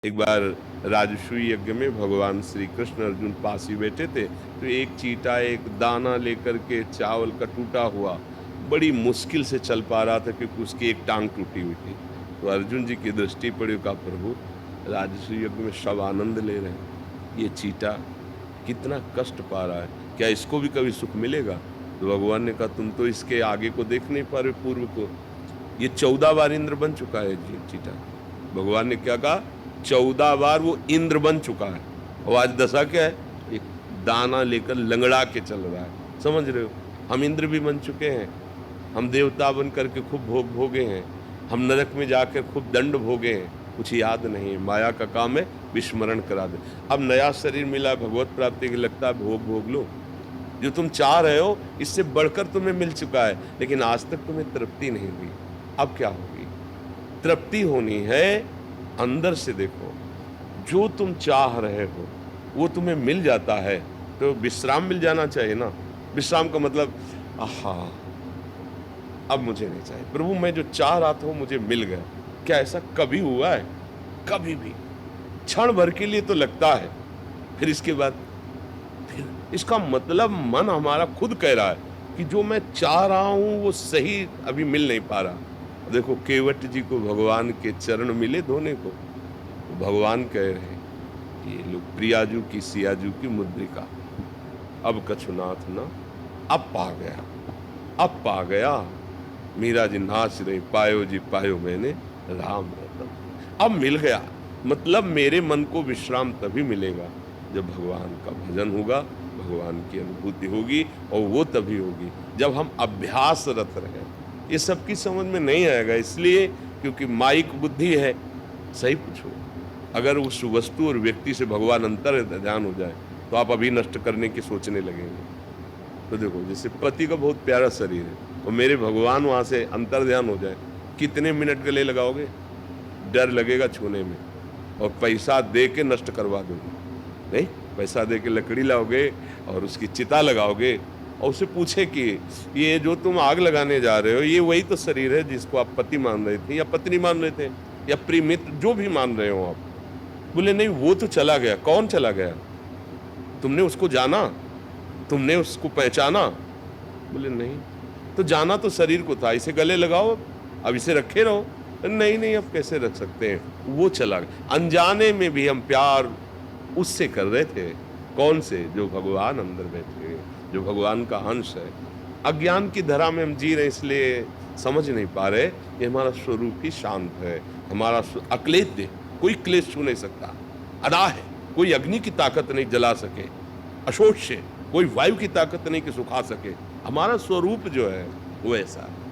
एक बार राजसूय यज्ञ में भगवान श्री कृष्ण अर्जुन पास ही बैठे थे, तो एक चींटा एक दाना लेकर के चावल का टूटा हुआ बड़ी मुश्किल से चल पा रहा था, क्योंकि उसकी एक टांग टूटी हुई थी। तो अर्जुन जी की दृष्टि पड़ी, कहा प्रभु राजसूय यज्ञ में सब आनंद ले रहे हैं, ये चींटा कितना कष्ट पा रहा है, क्या इसको भी कभी सुख मिलेगा? तो भगवान ने कहा तुम तो इसके आगे को देख नहीं पा रहे, पूर्व को। ये 14 बार इंद्र बन चुका है चींटा। भगवान ने क्या कहा? 14 बार वो इंद्र बन चुका है, और आज दशा क्या है? एक दाना लेकर लंगड़ा के चल रहा है। समझ रहे हो? हम इंद्र भी बन चुके हैं, हम देवता बन करके खूब भोग भोगे हैं, हम नरक में जाकर खूब दंड भोगे हैं, कुछ याद नहीं है। माया का काम है विस्मरण करा दे। अब नया शरीर मिला भगवत प्राप्ति के, लगता है भोग भोग लो, जो तुम चाह रहे हो इससे बढ़कर तुम्हें मिल चुका है, लेकिन आज तक तुम्हें तृप्ति नहीं हुई। अब क्या होगी? तृप्ति होनी है अंदर से। देखो, जो तुम चाह रहे हो वो तुम्हें मिल जाता है, तो विश्राम मिल जाना चाहिए ना। विश्राम का मतलब आहा अब मुझे नहीं चाहिए, प्रभु मैं जो चाह रहा था वो मुझे मिल गया। क्या ऐसा कभी हुआ है? कभी भी। क्षण भर के लिए तो लगता है, फिर इसके बाद फिर इसका मतलब मन हमारा खुद कह रहा है कि जो मैं चाह रहा हूं वो सही अभी मिल नहीं पा रहा। देखो केवट जी को भगवान के चरण मिले धोने को, तो भगवान कह रहे हैं ये लोग प्रियाजू की सियाजू की मुद्रिका, अब कछुनाथ ना, अब पा गया, अब पा गया। मीरा जी नाच रही, पायो जी पायो मैंने राम रतन, अब मिल गया। मतलब मेरे मन को विश्राम तभी मिलेगा जब भगवान का भजन होगा, भगवान की अनुभूति होगी, और वो तभी होगी जब हम अभ्यासरत रहें। ये सबकी समझ में नहीं आएगा, इसलिए क्योंकि माइक बुद्धि है। सही पूछो, अगर उस वस्तु और व्यक्ति से भगवान अंतर ध्यान हो जाए तो आप अभी नष्ट करने की सोचने लगेंगे। तो देखो, जैसे पति का बहुत प्यारा शरीर है और मेरे भगवान वहाँ से अंतर ध्यान हो जाए, कितने मिनट गले लगाओगे? डर लगेगा छूने में, और पैसा दे के नष्ट करवा दोगे। नहीं, पैसा दे के लकड़ी लाओगे और उसकी चिता लगाओगे, और उससे पूछे कि ये जो तुम आग लगाने जा रहे हो ये वही तो शरीर है जिसको आप पति मान रहे थे, या पत्नी मान रहे थे, या प्रिय मित्र, जो भी मान रहे हो आप। बोले नहीं, वो तो चला गया। कौन चला गया? तुमने उसको जाना? तुमने उसको पहचाना? बोले नहीं। तो जाना तो शरीर को था, इसे गले लगाओ, अब इसे रखे रहो। नहीं नहीं, अब कैसे रख सकते हैं, वो चला गया। अनजाने में भी हम प्यार उससे कर रहे थे। कौन से? जो भगवान अंदर बैठे हैं, जो भगवान का अंश है। अज्ञान की धरा में हम जी रहे, इसलिए समझ नहीं पा रहे। ये हमारा स्वरूप ही शांत है, हमारा अक्लेश, कोई क्लेश छू नहीं सकता। अदा है, कोई अग्नि की ताकत नहीं जला सके। अशोच से कोई वायु की ताकत नहीं कि सुखा सके। हमारा स्वरूप जो है वो ऐसा है।